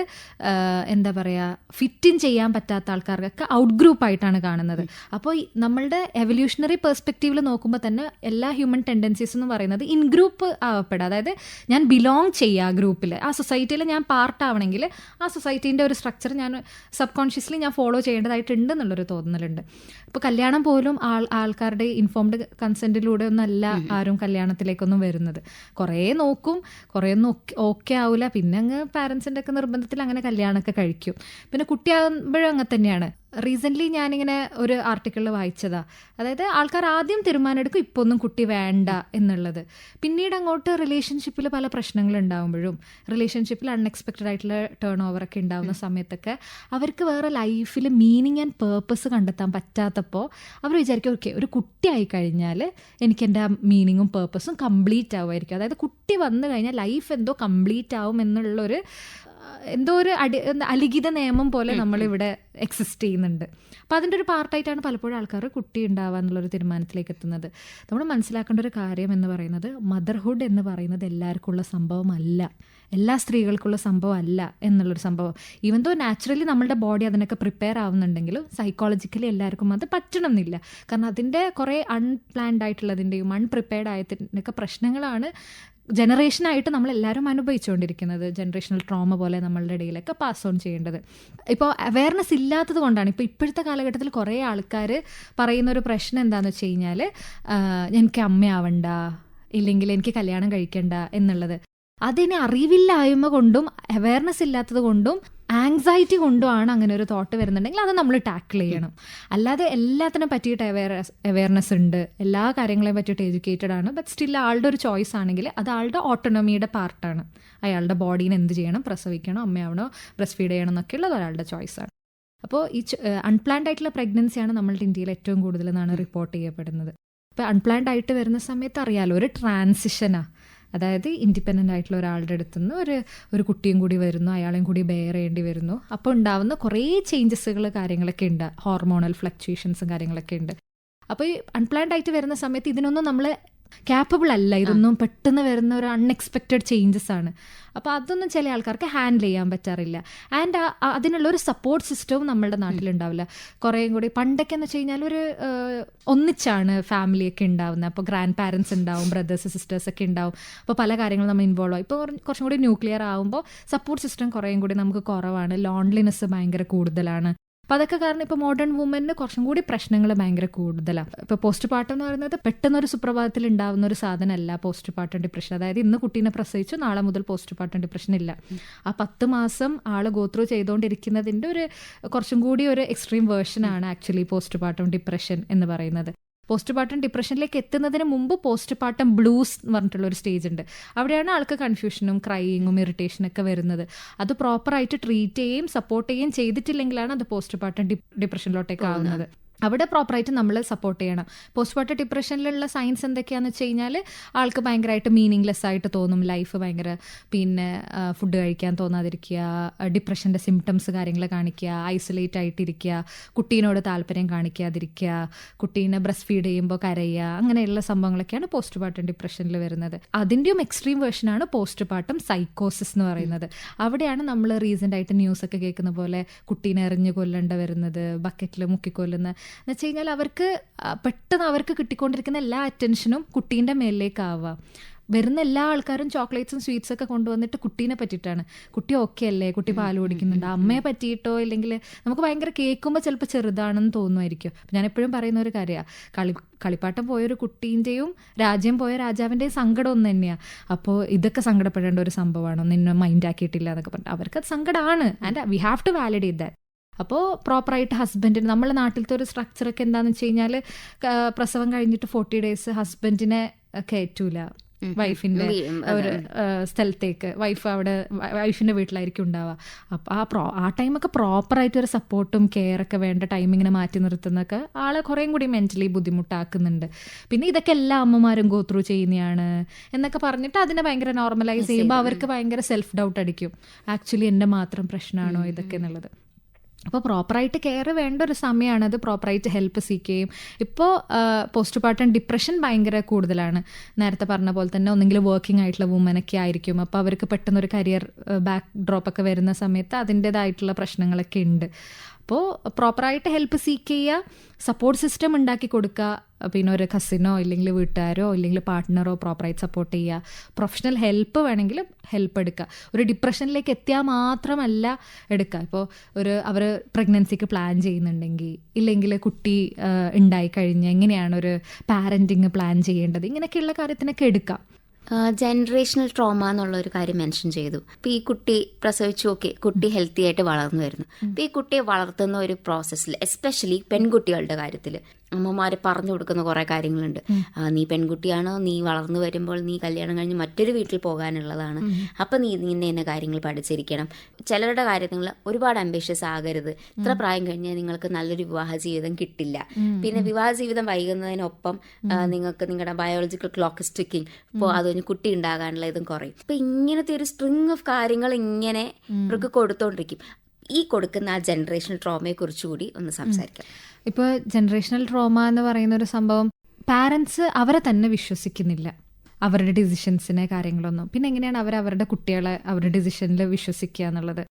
എന്താ പറയുക ഫിറ്റ് ഇൻ ചെയ്യാൻ പറ്റാത്ത ആൾക്കാർക്കൊക്കെ ഔട്ട് ഗ്രൂപ്പായിട്ടാണ് കാണുന്നത്. അപ്പോൾ നമ്മളുടെ എവല്യൂഷണറി പെർസ്പെക്റ്റീവിൽ നോക്കുമ്പോൾ തന്നെ എല്ലാ ഹ്യൂമൻ ടെൻഡൻസീസ് എന്ന് പറയുന്നത് ഇൻ ഗ്രൂപ്പ് ആവപ്പെടുക. അതായത് ഞാൻ ബിലോങ് ചെയ്യുക ആ ഗ്രൂപ്പിൽ, ആ സൊസൈറ്റിയിൽ ഞാൻ പാർട്ടാവണമെങ്കിൽ ആ സൊസൈറ്റീൻ്റെ ഒരു സ്ട്രക്ചർ ഞാൻ സബ് കോൺഷ്യസ്ലി ഞാൻ ഫോളോ ചെയ്യേണ്ടതായിട്ടുണ്ട് എന്നുള്ളൊരു തോന്നലുണ്ട്. ഇപ്പോൾ കല്യാണം പോലും ആൾക്കാരുടെ ഇൻഫോംഡ് കൺസെൻറ്റിലൂടെ ഒന്നല്ല ആരും കല്യാണത്തിലേക്കൊന്നും വരുന്നത്. കുറേ നോക്കും, കുറേ ഒന്നും ഓക്കെ ആവില്ല, പിന്നെ അങ്ങ് പാരൻസിൻ്റെ ഒക്കെ നിർബന്ധത്തിൽ അങ്ങനെ കല്യാണമൊക്കെ കഴിക്കും. പിന്നെ കുട്ടിയാകുമ്പോഴും അങ്ങനെ തന്നെയാണ്. റീസെൻ്റ്ലി ഞാനിങ്ങനെ ഒരു ആർട്ടിക്കിളിൽ വായിച്ചതാ. അതായത് ആൾക്കാർ ആദ്യം തീരുമാനമെടുക്കും ഇപ്പോൾ ഒന്നും കുട്ടി വേണ്ട എന്നുള്ളത്. പിന്നീട് അങ്ങോട്ട് റിലേഷൻഷിപ്പിൽ പല പ്രശ്നങ്ങൾ ഉണ്ടാകുമ്പോഴും റിലേഷൻഷിപ്പിൽ അൺഎക്സ്പെക്റ്റഡ് ആയിട്ടുള്ള ടേൺ ഓവറൊക്കെ ഉണ്ടാകുന്ന സമയത്തൊക്കെ അവർക്ക് വേറെ ലൈഫിൽ മീനിങ് ആൻഡ് പേർപ്പസ് കണ്ടെത്താൻ പറ്റാത്തപ്പോൾ അവർ വിചാരിക്കും ഓക്കെ ഒരു കുട്ടി ആയിക്കഴിഞ്ഞാൽ എനിക്ക് എൻ്റെ ആ മീനിങ്ങും പേർപ്പസും കംപ്ലീറ്റ് ആവുമായിരിക്കും. അതായത് കുട്ടി വന്നു കഴിഞ്ഞാൽ ലൈഫ് എന്തോ കംപ്ലീറ്റ് ആവും എന്നുള്ളൊരു എന്തോ ഒരു അലിഖിത നിയമം പോലെ നമ്മളിവിടെ എക്സിസ്റ്റ് ചെയ്യുന്നുണ്ട്. അപ്പോൾ അതിൻ്റെ ഒരു പാർട്ടായിട്ടാണ് പലപ്പോഴും ആൾക്കാർ കുട്ടി ഉണ്ടാവുക എന്നുള്ളൊരു തീരുമാനത്തിലേക്ക് എത്തുന്നത്. നമ്മൾ മനസ്സിലാക്കേണ്ട ഒരു കാര്യം എന്ന് പറയുന്നത് മദർഹുഡ് എന്ന് പറയുന്നത് എല്ലാവർക്കുള്ള സംഭവമല്ല, എല്ലാ സ്ത്രീകൾക്കുള്ള സംഭവമല്ല എന്നുള്ളൊരു സംഭവം. ഈവൻ ദോ നാച്ചുറലി നമ്മളുടെ ബോഡി അതിനൊക്കെ പ്രിപ്പയർ ആവുന്നുണ്ടെങ്കിലും സൈക്കോളജിക്കലി എല്ലാവർക്കും അത് പറ്റണം എന്നില്ല. കാരണം അതിൻ്റെ കുറേ അൺപ്ലാൻഡ് ആയിട്ടുള്ളതിൻ്റെയും അൺപ്രിപ്പയർഡ് ആയതിൻ്റെയൊക്കെ പ്രശ്നങ്ങളാണ് ജനറേഷനായിട്ട് നമ്മളെല്ലാവരും അനുഭവിച്ചുകൊണ്ടിരിക്കുന്നത്. ജനറേഷണൽ ട്രോമ പോലെ നമ്മളുടെ ഇടയിലൊക്കെ പാസ് ഓൺ ചെയ്യേണ്ടത്. ഇപ്പോൾ അവയർനെസ് ഇല്ലാത്തത് കൊണ്ടാണ്. ഇപ്പോൾ ഇപ്പോഴത്തെ കാലഘട്ടത്തിൽ കുറേ ആൾക്കാർ പറയുന്നൊരു പ്രശ്നം എന്താണെന്ന് വെച്ച് കഴിഞ്ഞാൽ എനിക്ക് അമ്മയാവണ്ട, ഇല്ലെങ്കിൽ എനിക്ക് കല്യാണം കഴിക്കണ്ട എന്നുള്ളത്. അതിന് അറിവില്ലായ്മ കൊണ്ടും അവയർനെസ് ഇല്ലാത്തത് കൊണ്ടും ആങ്സൈറ്റി കൊണ്ടുമാണ് അങ്ങനെ ഒരു തോട്ട് വരുന്നുണ്ടെങ്കിൽ അത് നമ്മൾ ടാക്കിൾ ചെയ്യണം. അല്ലാതെ എല്ലാത്തിനെ പറ്റിയിട്ട് അവയർനെസ് ഉണ്ട്, എല്ലാ കാര്യങ്ങളെയും പറ്റിയിട്ട് എഡ്യൂക്കേറ്റഡ് ആണ്, ബട്ട് സ്റ്റിൽ ആളുടെ ഒരു ചോയ്സ് ആണെങ്കിൽ അത് ആളുടെ ഓട്ടോണമിയുടെ പാർട്ടാണ്. അയാളുടെ ബോഡീനെ എന്ത് ചെയ്യണം, പ്രസവിക്കണോ അമ്മയാവണോ ബ്രസ്റ്റ് ഫീഡ് ചെയ്യണം എന്നൊക്കെയുള്ളത് ഒരാളുടെ ചോയ്സാണ്. അപ്പോൾ ഈ അൺപ്ലാൻഡ് ആയിട്ടുള്ള പ്രഗ്നൻസിയാണ് നമ്മളുടെ ഇന്ത്യയിൽ ഏറ്റവും കൂടുതൽ എന്നാണ് റിപ്പോർട്ട് ചെയ്യപ്പെടുന്നത്. ഇപ്പോൾ അൺപ്ലാൻഡ് ആയിട്ട് വരുന്ന സമയത്ത് അറിയാലോ ഒരു ട്രാൻസിഷനാണ്. അതായത് ഇൻഡിപെൻഡൻ്റ് ആയിട്ടുള്ള ഒരാളുടെ അടുത്തു നിന്ന് ഒരു കുട്ടിയും കൂടി വരുന്നു, അയാളെയും കൂടി ബെയർ ചെയ്യേണ്ടി വരുന്നു. അപ്പോൾ ഉണ്ടാവുന്ന കുറേ ചേഞ്ചസുകൾ കാര്യങ്ങളൊക്കെ ഉണ്ട്, ഹോർമോണൽ ഫ്ലക്ച്വേഷൻസും കാര്യങ്ങളൊക്കെ ഉണ്ട്. അപ്പോൾ ഈ അൺപ്ലാൻഡ് ആയിട്ട് വരുന്ന സമയത്ത് ഇതിനൊന്നും നമ്മൾ ക്യാപ്പബിൾ അല്ല, ഇതൊന്നും പെട്ടെന്ന് വരുന്ന ഒരു അൺഎക്സ്പെക്റ്റഡ് ചേഞ്ചസ് ആണ്. അപ്പോൾ അതൊന്നും ചില ആൾക്കാർക്ക് ഹാൻഡിൽ ചെയ്യാൻ പറ്റാറില്ല. ആൻഡ് അതിനുള്ളൊരു സപ്പോർട്ട് സിസ്റ്റവും നമ്മളുടെ നാട്ടിലുണ്ടാവില്ല. കുറേയും കൂടി പണ്ടൊക്കെ എന്ന് വെച്ച് കഴിഞ്ഞാൽ ഒരു ഒന്നിച്ചാണ് ഫാമിലിയൊക്കെ ഉണ്ടാവുന്നത്. അപ്പോൾ ഗ്രാൻഡ് പാരൻസ് ഉണ്ടാവും, ബ്രദേഴ്സ് സിസ്റ്റേഴ്സ് ഒക്കെ ഉണ്ടാവും. അപ്പോൾ പല കാര്യങ്ങളും നമ്മൾ ഇൻവോൾവ് ആവും. ഇപ്പോൾ കുറച്ചും കൂടി ന്യൂക്ലിയർ ആകുമ്പോൾ സപ്പോർട്ട് സിസ്റ്റം കുറേയും കൂടി നമുക്ക് കുറവാണ്, ലോൺലിനെസ് ഭയങ്കര കൂടുതലാണ്. അപ്പോൾ അതൊക്കെ കാരണം ഇപ്പോൾ മോഡേൺ വുമന് കുറച്ചും കൂടി പ്രശ്നങ്ങൾ ഭയങ്കര കൂടുതലാണ്. ഇപ്പോൾ പോസ്റ്റ്പാർട്ടം എന്ന് പറയുന്നത് പെട്ടെന്നൊരു സുപ്രഭാതത്തിൽ ഉണ്ടാകുന്ന ഒരു സാധനമല്ല പോസ്റ്റ്പാർട്ടം ഡിപ്രഷൻ. അതായത് ഇന്ന് കുട്ടീനെ പ്രസവിച്ചു നാളെ മുതൽ പോസ്റ്റ്പാർട്ടം ഡിപ്രഷൻ ഇല്ല. ആ 10 മാസം ആൾ ഗോത്രൂ ചെയ്തുകൊണ്ടിരിക്കുന്നതിൻ്റെ ഒരു കുറച്ചും കൂടി ഒരു എക്സ്ട്രീം വേർഷനാണ് ആക്ച്വലി പോസ്റ്റ്പാർട്ടം ഡിപ്രഷൻ എന്ന് പറയുന്നത്. പോസ്റ്റ്പാർട്ടം ഡിപ്രഷനിലേക്ക് എത്തുന്നതിന് മുമ്പ് പോസ്റ്റ്പാർട്ടം ബ്ലൂസ് എന്ന് പറഞ്ഞിട്ടുള്ള ഒരു സ്റ്റേജ് ഉണ്ട്. അവിടെയാണ് ആൾക്ക് കൺഫ്യൂഷനും ക്രൈയിങ്ങും ഇറിറ്റേഷനൊക്കെ വരുന്നത്. അത് പ്രോപ്പറായിട്ട് ട്രീറ്റ് ചെയ്യുകയും സപ്പോർട്ട് ചെയ്യുകയും ചെയ്തിട്ടില്ലെങ്കിലാണ് അത് പോസ്റ്റ്പാർട്ടം ഡിപ്രഷനിലോട്ടേക്ക് ആവുന്നത്. അവിടെ പ്രോപ്പറായിട്ട് നമ്മൾ സപ്പോർട്ട് ചെയ്യണം. പോസ്റ്റ്പാർട്ടം ഡിപ്രഷനിലുള്ള സയൻസ് എന്തൊക്കെയാണെന്ന് വെച്ച് കഴിഞ്ഞാൽ ആൾക്ക് ഭയങ്കരമായിട്ട് മീനിങ്ലെസ് ആയിട്ട് തോന്നും ലൈഫ്, ഭയങ്കര പിന്നെ ഫുഡ് കഴിക്കാൻ തോന്നാതിരിക്കുക, ഡിപ്രഷൻ്റെ സിംറ്റംസ് കാര്യങ്ങൾ കാണിക്കുക, ഐസൊലേറ്റ് ആയിട്ടിരിക്കുക, കുട്ടീനോട് താല്പര്യം കാണിക്കാതിരിക്കുക, കുട്ടീനെ ബ്രസ്റ്റ് ഫീഡ് ചെയ്യുമ്പോൾ കരയുക, അങ്ങനെയുള്ള സംഭവങ്ങളൊക്കെയാണ് പോസ്റ്റ്പാർട്ടം ഡിപ്രഷനിൽ വരുന്നത്. അതിൻ്റെയും എക്സ്ട്രീം വേർഷനാണ് പോസ്റ്റ്പാർട്ടം സൈക്കോസിസ് എന്ന് പറയുന്നത്. അവിടെയാണ് നമ്മൾ റീസെൻ്റ് ആയിട്ട് ന്യൂസൊക്കെ കേൾക്കുന്ന പോലെ കുട്ടീനെ എറിഞ്ഞ് കൊല്ലേണ്ട വരുന്നത്, ബക്കറ്റിൽ മുക്കിക്കൊല്ലുന്ന എന്ന് വെച്ച് കഴിഞ്ഞാൽ അവർക്ക് പെട്ടെന്ന് അവർക്ക് കിട്ടിക്കൊണ്ടിരിക്കുന്ന എല്ലാ അറ്റൻഷനും കുട്ടീൻ്റെ മേലിലേക്കാവുക. വരുന്ന എല്ലാ ആൾക്കാരും ചോക്ലേറ്റ്സും സ്വീറ്റ്സ് ഒക്കെ കൊണ്ടുവന്നിട്ട് കുട്ടീനെ പറ്റിയിട്ടാണ്. കുട്ടി ഓക്കെ അല്ലേ, കുട്ടി പാല് കുടിക്കുന്നുണ്ട്, അമ്മയെ പറ്റിയിട്ടോ ഇല്ലെങ്കിൽ നമുക്ക് ഭയങ്കര കേൾക്കുമ്പോൾ ചിലപ്പോൾ ചെറുതാണെന്ന് തോന്നുമായിരിക്കും. ഞാൻ എപ്പോഴും പറയുന്ന ഒരു കാര്യമാണ്, കളിപ്പാട്ടം പോയൊരു കുട്ടീൻ്റെയും രാജ്യം പോയ രാജാവിൻ്റെയും സങ്കടം ഒന്ന് തന്നെയാണ്. അപ്പോൾ ഇതൊക്കെ സങ്കടപ്പെടേണ്ട ഒരു സംഭവമാണോ, നിന്നെ മൈൻഡ് ആക്കിയിട്ടില്ല എന്നൊക്കെ പറഞ്ഞിട്ട് അവർക്കത് സങ്കടമാണ്. And we have to validate that. അപ്പോൾ പ്രോപ്പറായിട്ട് ഹസ്ബൻഡിന്, നമ്മളെ നാട്ടിലത്തെ ഒരു സ്ട്രക്ചറൊക്കെ എന്താണെന്ന് വെച്ച് കഴിഞ്ഞാൽ പ്രസവം കഴിഞ്ഞിട്ട് 40 days ഹസ്ബൻഡിനെ കയറ്റൂല വൈഫിൻ്റെ ഒരു സ്ഥലത്തേക്ക്. വൈഫിൻ്റെ വീട്ടിലായിരിക്കും ഉണ്ടാവുക. അപ്പോൾ ആ ടൈമൊക്കെ പ്രോപ്പറായിട്ട് ഒരു സപ്പോർട്ടും കെയറൊക്കെ വേണ്ട ടൈമിങ്ങിനെ മാറ്റി നിർത്തുന്നതൊക്കെ ആളെ കുറേയും കൂടി മെൻ്റലി ബുദ്ധിമുട്ടാക്കുന്നുണ്ട്. പിന്നെ ഇതൊക്കെ എല്ലാ അമ്മമാരും ഗോ ത്രൂ ചെയ്യുന്നതാണ് എന്നൊക്കെ പറഞ്ഞിട്ട് അതിനെ ഭയങ്കര നോർമലൈസ് ചെയ്യുമ്പോൾ അവർക്ക് ഭയങ്കര സെൽഫ് ഡൗട്ട് അടിക്കും, ആക്ച്വലി എൻ്റെ മാത്രം പ്രശ്നമാണോ ഇതൊക്കെ എന്നുള്ളത്. അപ്പോൾ പ്രോപ്പറായിട്ട് കെയർ വേണ്ട ഒരു സമയമാണ് അത്. പ്രോപ്പറായിട്ട് ഹെൽപ്പ് സീക്കുകയും, ഇപ്പോൾ പോസ്റ്റ്പാർട്ടം ഡിപ്രഷൻ ഭയങ്കര കൂടുതലാണ്. നേരത്തെ പറഞ്ഞ പോലെ തന്നെ ഒന്നെങ്കിൽ വർക്കിംഗ് ആയിട്ടുള്ള വുമനൊക്കെ ആയിരിക്കും. അപ്പോൾ അവർക്ക് പെട്ടെന്നൊരു കരിയർ ബാക്ക് ഡ്രോപ്പൊക്കെ വരുന്ന സമയത്ത് അതിൻ്റേതായിട്ടുള്ള പ്രശ്നങ്ങളൊക്കെ ഉണ്ട്. അപ്പോൾ പ്രോപ്പറായിട്ട് ഹെൽപ്പ് സീക്ക് ചെയ്യുക, സപ്പോർട്ട് സിസ്റ്റം ഉണ്ടാക്കി കൊടുക്കുക. പിന്നെ ഒരു കസിനോ ഇല്ലെങ്കിൽ വീട്ടുകാരോ ഇല്ലെങ്കിൽ പാർട്ട്ണറോ പ്രോപ്പറായിട്ട് സപ്പോർട്ട് ചെയ്യുക. പ്രൊഫഷണൽ ഹെൽപ്പ് വേണമെങ്കിൽ ഹെൽപ്പ് എടുക്കുക. ഒരു ഡിപ്രഷനിലേക്ക് എത്തിയാൽ മാത്രമല്ല എടുക്കുക. ഇപ്പോൾ അവർ പ്രഗ്നൻസിക്ക് പ്ലാൻ ചെയ്യുന്നുണ്ടെങ്കിൽ, ഇല്ലെങ്കിൽ കുട്ടി ഉണ്ടായിക്കഴിഞ്ഞ് എങ്ങനെയാണ് ഒരു പാരൻറ്റിങ് പ്ലാൻ ചെയ്യേണ്ടത്, ഇങ്ങനെയൊക്കെയുള്ള കാര്യത്തിനൊക്കെ എടുക്കാം. ജനറേഷണൽ ട്രോമ എന്നുള്ള ഒരു കാര്യം മെൻഷൻ ചെയ്തു. ഇപ്പം ഈ കുട്ടി പ്രസവിച്ചു, ഓക്കെ, കുട്ടി ഹെൽത്തി ആയിട്ട് വളർന്നു വരുന്നു. അപ്പം ഈ കുട്ടിയെ വളർത്തുന്ന ഒരു പ്രോസസ്സിൽ, എസ്പെഷ്യലി പെൺകുട്ടികളുടെ കാര്യത്തിൽ അമ്മമാർ പറഞ്ഞു കൊടുക്കുന്ന കുറേ കാര്യങ്ങളുണ്ട്. നീ പെൺകുട്ടിയാണോ, നീ വളർന്നു വരുമ്പോൾ നീ കല്യാണം കഴിഞ്ഞ് മറ്റൊരു വീട്ടിൽ പോകാനുള്ളതാണ്, അപ്പം നീ ഇന്ന കാര്യങ്ങൾ പഠിച്ചിരിക്കണം. ചിലരുടെ കാര്യങ്ങൾ ഒരുപാട് അംബിഷ്യസ് ആകരുത്, ഇത്ര പ്രായം കഴിഞ്ഞാൽ നിങ്ങൾക്ക് നല്ലൊരു വിവാഹ ജീവിതം കിട്ടില്ല, പിന്നെ വിവാഹ ജീവിതം വൈകുന്നതിനൊപ്പം നിങ്ങൾക്ക് നിങ്ങളുടെ ബയോളജിക്കൽ ക്ലോക്ക് ഇസ് ടിക്കിങ്, അപ്പോൾ അത് കുട്ടി ഉണ്ടാകാനുള്ള ഇതും കുറയും. അപ്പം ഇങ്ങനത്തെ ഒരു സ്ട്രിങ് ഓഫ് കാര്യങ്ങൾ ഇങ്ങനെ ഇവർക്ക് കൊടുത്തോണ്ടിരിക്കും. ഈ കൊടുക്കുന്ന ആ ജനറേഷണൽ ട്രോമയെ കുറിച്ചുകൂടി ഒന്ന് സംസാരിക്കാം. ഇപ്പോൾ ജനറേഷണൽ ട്രോമ എന്ന് പറയുന്ന ഒരു സംഭവം, പാരൻസ് അവരെ തന്നെ വിശ്വസിക്കുന്നില്ല, അവരുടെ ഡിസിഷൻസിനെ കാര്യങ്ങളൊന്നും. പിന്നെ എങ്ങനെയാണ് അവരുടെ കുട്ടികളെ അവരുടെ ഡിസിഷനിൽ വിശ്വസിക്കുക എന്നുള്ളത്?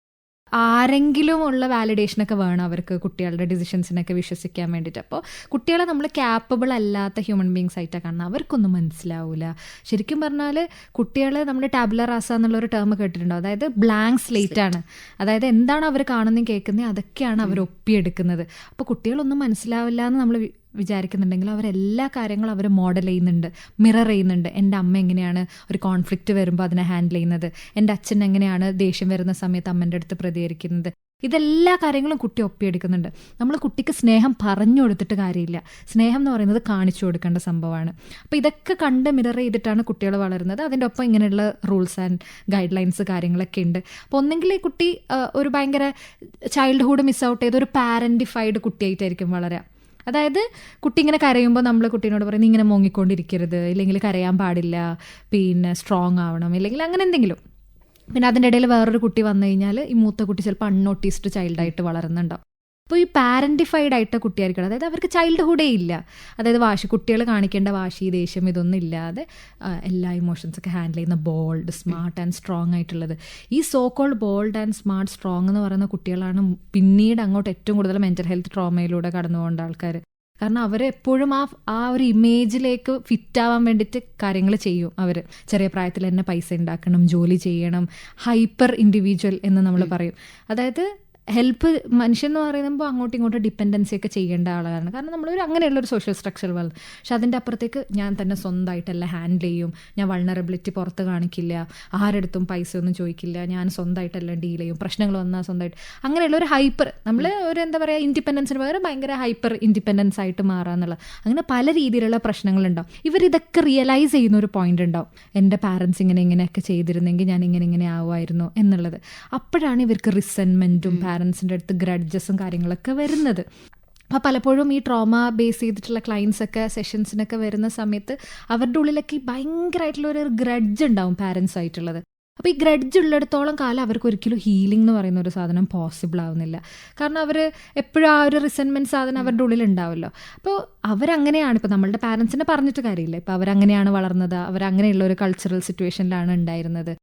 ആരെങ്കിലും ഉള്ള വാലിഡേഷനൊക്കെ വേണം അവർക്ക് കുട്ടികളുടെ ഡിസിഷൻസിനൊക്കെ വിശ്വസിക്കാൻ വേണ്ടിയിട്ട്. അപ്പോൾ കുട്ടികളെ നമ്മൾ ക്യാപ്പബിൾ അല്ലാത്ത ഹ്യൂമൻ ബീങ്സ് ആയിട്ടാണ് കാണുന്നത്. അവർക്കൊന്നും മനസ്സിലാവില്ല. ശരിക്കും പറഞ്ഞാൽ കുട്ടികളെ നമ്മൾ ടാബുല റാസ എന്നുള്ളൊരു ടേം കേട്ടിട്ടുണ്ടോ? അതായത് ബ്ലാങ്ക് സ്ലേറ്റ് ആണ്. അതായത് എന്താണ് അവർ കാണുന്നതും കേൾക്കുന്നതും അതൊക്കെയാണ് അവർ ഒപ്പിയെടുക്കുന്നത്. അപ്പോൾ കുട്ടികളൊന്നും മനസ്സിലാവില്ല എന്ന് നമ്മൾ വിചാരിക്കുന്നുണ്ടെങ്കിൽ അവരെല്ലാ കാര്യങ്ങളും അവർ മോഡൽ ചെയ്യുന്നുണ്ട്, മിറർ ചെയ്യുന്നുണ്ട്. എൻ്റെ അമ്മ എങ്ങനെയാണ് ഒരു കോൺഫ്ലിക്റ്റ് വരുമ്പോൾ അതിനെ ഹാൻഡിൽ ചെയ്യുന്നത്, എൻ്റെ അച്ഛൻ എങ്ങനെയാണ് ദേഷ്യം വരുന്ന സമയത്ത് അമ്മൻ്റെ അടുത്ത് പ്രതികരിക്കുന്നത്, ഇതെല്ലാ കാര്യങ്ങളും കുട്ടി ഒപ്പിയെടുക്കുന്നുണ്ട്. നമ്മൾ കുട്ടിക്ക് സ്നേഹം പറഞ്ഞു കൊടുത്തിട്ട് കാര്യമില്ല. സ്നേഹം എന്ന് പറയുന്നത് കാണിച്ചു കൊടുക്കേണ്ട സംഭവമാണ്. അപ്പോൾ ഇതൊക്കെ കണ്ട് മിറർ ചെയ്തിട്ടാണ് കുട്ടികൾ വളരുന്നത്. അതിൻ്റെ ഒപ്പം ഇങ്ങനെയുള്ള റൂൾസ് ആൻഡ് ഗൈഡ് ലൈൻസ് കാര്യങ്ങളൊക്കെ ഉണ്ട്. അപ്പോൾ ഒന്നെങ്കിൽ ഈ കുട്ടി ഒരു ഭയങ്കര ചൈൽഡ്ഹുഡ് മിസ് ഔട്ട് ചെയ്ത ഒരു പാരൻറ്റിഫൈഡ് കുട്ടിയായിട്ടായിരിക്കും വളരുക. അതായത് കുട്ടി ഇങ്ങനെ കരയുമ്പോൾ നമ്മൾ കുട്ടീനോട് പറയും, നീ ഇങ്ങനെ മുങ്ങിക്കൊണ്ടിരിക്കരുത്, ഇല്ലെങ്കിൽ കരയാൻ പാടില്ല, പിന്നെ സ്ട്രോങ് ആവണം, ഇല്ലെങ്കിൽ അങ്ങനെ എന്തെങ്കിലും. പിന്നെ അതിൻ്റെ ഇടയിൽ വേറൊരു കുട്ടി വന്നു കഴിഞ്ഞാൽ ഈ മൂത്ത കുട്ടി ചിലപ്പോൾ അൺനോട്ടീസ്ഡ് ചൈൽഡായിട്ട് വളരുന്നുണ്ടാവും. അപ്പോൾ ഈ പാരൻറ്റിഫൈഡ് ആയിട്ട് കുട്ടിയായിരിക്കണം. അതായത് അവർക്ക് ചൈൽഡ്ഹുഡേ ഇല്ല. അതായത് കുട്ടികൾ കാണിക്കേണ്ട വാശി, ദേഷ്യം ഇതൊന്നും ഇല്ലാതെ എല്ലാ ഇമോഷൻസൊക്കെ ഹാൻഡിൽ ചെയ്യുന്ന ബോൾഡ്, സ്മാർട്ട് ആൻഡ് സ്ട്രോങ് ആയിട്ടുള്ളത്. ഈ so called bold and smart strong എന്ന് പറയുന്ന കുട്ടികളാണ് പിന്നീട് അങ്ങോട്ട് ഏറ്റവും കൂടുതൽ മെൻ്റൽ ഹെൽത്ത് ട്രോമയിലൂടെ കടന്നുപോകേണ്ട ആൾക്കാർ. കാരണം അവരെപ്പോഴും ആ ഒരു ഇമേജിലേക്ക് ഫിറ്റാവാൻ വേണ്ടിയിട്ട് കാര്യങ്ങൾ ചെയ്യും. അവർ ചെറിയ പ്രായത്തിൽ തന്നെ പൈസ ഉണ്ടാക്കണം, ജോലി ചെയ്യണം, ഹൈപ്പർ ഇൻഡിവിജ്വൽ എന്ന് നമ്മൾ പറയും. അതായത് ഹെൽപ്പ് മനുഷ്യൻ എന്ന് പറയുമ്പോൾ അങ്ങോട്ടും ഇങ്ങോട്ടും ഡിപ്പെൻഡൻസി ഒക്കെ ചെയ്യേണ്ട ആളാണ്. കാരണം നമ്മളൊരു അങ്ങനെയുള്ളൊരു സോഷ്യൽ സ്ട്രക്ചർ വളർന്നു. പക്ഷെ അതിൻ്റെ അപ്പുറത്തേക്ക് ഞാൻ തന്നെ സ്വന്തമായിട്ടെല്ലാം ഹാൻഡിൽ ചെയ്യും, ഞാൻ വൾണറബിലിറ്റി പുറത്ത് കാണിക്കില്ല, ആരെടുത്തും പൈസ ഒന്നും ചോദിക്കില്ല, ഞാൻ സ്വന്തമായിട്ടെല്ലാം ഡീൽ ചെയ്യും, പ്രശ്നങ്ങൾ വന്നാൽ സ്വന്തമായിട്ട്, അങ്ങനെയുള്ളൊരു ഹൈപ്പർ, നമ്മൾ ഒരു എന്താ പറയുക, ഇൻഡിപെൻഡൻസിന് പകരം ഭയങ്കര ഹൈപ്പർ ഇൻഡിപെൻഡൻസ് ആയിട്ട് മാറുക എന്നുള്ള, അങ്ങനെ പല രീതിയിലുള്ള പ്രശ്നങ്ങളുണ്ടാവും. ഇവരിതൊക്കെ റിയലൈസ് ചെയ്യുന്ന ഒരു പോയിന്റ് ഉണ്ടാവും, എൻ്റെ പാരൻസ് ഇങ്ങനെയൊക്കെ ചെയ്തിരുന്നെങ്കിൽ ഞാൻ ഇങ്ങനെ ആവുമായിരുന്നു എന്നുള്ളത്. അപ്പോഴാണ് ഇവർക്ക് റിസെൻമെൻറ്റും പാരൻസിൻ്റെ അടുത്ത് ഗ്രഡ്ജസും കാര്യങ്ങളൊക്കെ വരുന്നത്. അപ്പോൾ പലപ്പോഴും ഈ ട്രോമ ബേസ് ചെയ്തിട്ടുള്ള ക്ലയൻസൊക്കെ സെഷൻസിനൊക്കെ വരുന്ന സമയത്ത് അവരുടെ ഉള്ളിലൊക്കെ ഈ ഭയങ്കരമായിട്ടുള്ളൊരു ഗ്രഡ്ജ് ഉണ്ടാവും പാരൻസ് ആയിട്ടുള്ളത്. അപ്പോൾ ഈ ഗ്രഡ്ജ് ഉള്ളിടത്തോളം കാലം അവർക്ക് ഒരിക്കലും ഹീലിംഗ് എന്ന് പറയുന്ന ഒരു സാധനം പോസിബിൾ ആവുന്നില്ല. കാരണം അവർ എപ്പോഴും ആ ഒരു റിസെൻമെൻറ്റ് സാധനം അവരുടെ ഉള്ളിൽ ഉണ്ടാവുമല്ലോ. അപ്പോൾ അവരങ്ങനെയാണ്, ഇപ്പോൾ നമ്മളുടെ പാരൻസിനെ പറഞ്ഞിട്ട് കാര്യമില്ല, ഇപ്പോൾ അവരങ്ങനെയാണ് വളർന്നത്, അവരങ്ങനെയുള്ള ഒരു കൾച്ചറൽ സിറ്റുവേഷനിലാണ് ഉണ്ടായിരുന്നത്.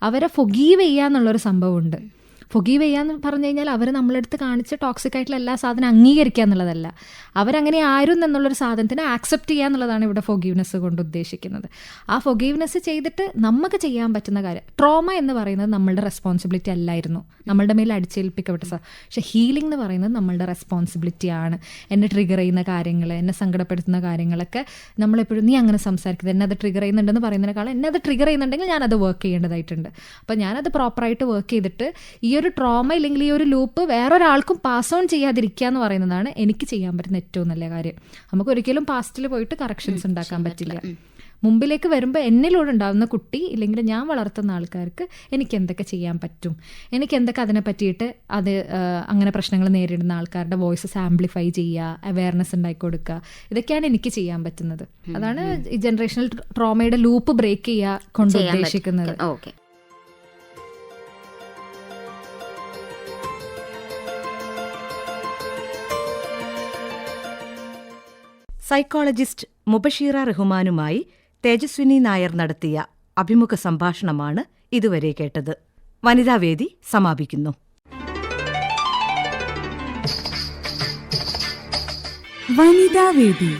അവരെ ഫൊഗീവ് ചെയ്യുക എന്നുള്ളൊരു സംഭവമുണ്ട്. ഫൊഗീവ് ചെയ്യാന്ന് പറഞ്ഞു കഴിഞ്ഞാൽ അവർ നമ്മളെടുത്ത് കാണിച്ച് ടോക്സിക് ആയിട്ടുള്ള എല്ലാ സാധനം അംഗീകരിക്കുക എന്നുള്ളതല്ല. അവരങ്ങനെ ആരും എന്നുള്ളൊരു സാധനത്തിനെ ആക്സെപ്റ്റ് ചെയ്യുക എന്നുള്ളതാണ് ഇവിടെ ഫൊഗീവ്നെസ് കൊണ്ട് ഉദ്ദേശിക്കുന്നത്. ആ ഫൊഗീവ്നെസ് ചെയ്തിട്ട് നമുക്ക് ചെയ്യാൻ പറ്റുന്ന കാര്യം, ട്രോമ എന്ന് പറയുന്നത് നമ്മളുടെ റെസ്പോൺസിബിലിറ്റി അല്ലായിരുന്നു, നമ്മളുടെ മേൽ അടിച്ചേൽപ്പിക്കപ്പെട്ട പക്ഷേ ഹീലിംഗ് എന്ന് പറയുന്നത് നമ്മളുടെ റെസ്പോൺസിബിലിറ്റിയാണ്. എന്നെ ട്രിഗർ ചെയ്യുന്ന കാര്യങ്ങൾ, എന്നെ സങ്കടപ്പെടുത്തുന്ന കാര്യങ്ങളൊക്കെ നമ്മളെപ്പോഴും നീ അങ്ങനെ സംസാരിക്കുന്നത്, എന്നെ അത് ട്രിഗർ ചെയ്യുന്നുണ്ടെന്ന് പറയുന്നതിനേക്കാളും എന്നെ അത് ട്രിഗർ ചെയ്യുന്നുണ്ടെങ്കിൽ ഞാനത് വർക്ക് ചെയ്യേണ്ടതായിട്ടുണ്ട്. അപ്പോൾ ഞാനത് പ്രോപ്പറായിട്ട് വർക്ക് ചെയ്തിട്ട് ഈ ഒരു ട്രോമ ഇല്ലെങ്കിൽ ഈ ഒരു ലൂപ്പ് വേറൊരാൾക്കും പാസ് ഓൺ ചെയ്യാതിരിക്കുക എന്ന് പറയുന്നതാണ് എനിക്ക് ചെയ്യാൻ പറ്റുന്ന ഏറ്റവും നല്ല കാര്യം. നമുക്ക് ഒരിക്കലും പാസ്റ്റിൽ പോയിട്ട് കറക്ഷൻസ് ഉണ്ടാക്കാൻ പറ്റില്ല. മുമ്പിലേക്ക് വരുമ്പോൾ എന്നിലൂടെ ഉണ്ടാകുന്ന കുട്ടി ഇല്ലെങ്കിൽ ഞാൻ വളർത്തുന്ന ആൾക്കാർക്ക് എനിക്ക് എന്തൊക്കെ ചെയ്യാൻ പറ്റും, എനിക്ക് എന്തൊക്കെ അതിനെ പറ്റിയിട്ട് അത് അങ്ങനെ പ്രശ്നങ്ങൾ നേരിടുന്ന ആൾക്കാരുടെ വോയിസസ് ആംപ്ലിഫൈ ചെയ്യുക, അവയർനെസ് ഉണ്ടാക്കി കൊടുക്കുക, ഇതൊക്കെയാണ് എനിക്ക് ചെയ്യാൻ പറ്റുന്നത്. അതാണ് ഈ ജനറേഷണൽ ട്രോമയുടെ ലൂപ്പ് ബ്രേക്ക് ചെയ്യുക കൊണ്ട് ഉദ്ദേശിക്കുന്നത്. ഓക്കെ. സൈക്കോളജിസ്റ്റ് മുബഷീറ റഹ്മാനുമായി തേജസ്വിനി നായർ നടത്തിയ അഭിമുഖ സംഭാഷണമാണ് ഇതുവരെ കേട്ടത്. വനിതാവേദി സമാപിക്കുന്നു. വനിതാവേദി.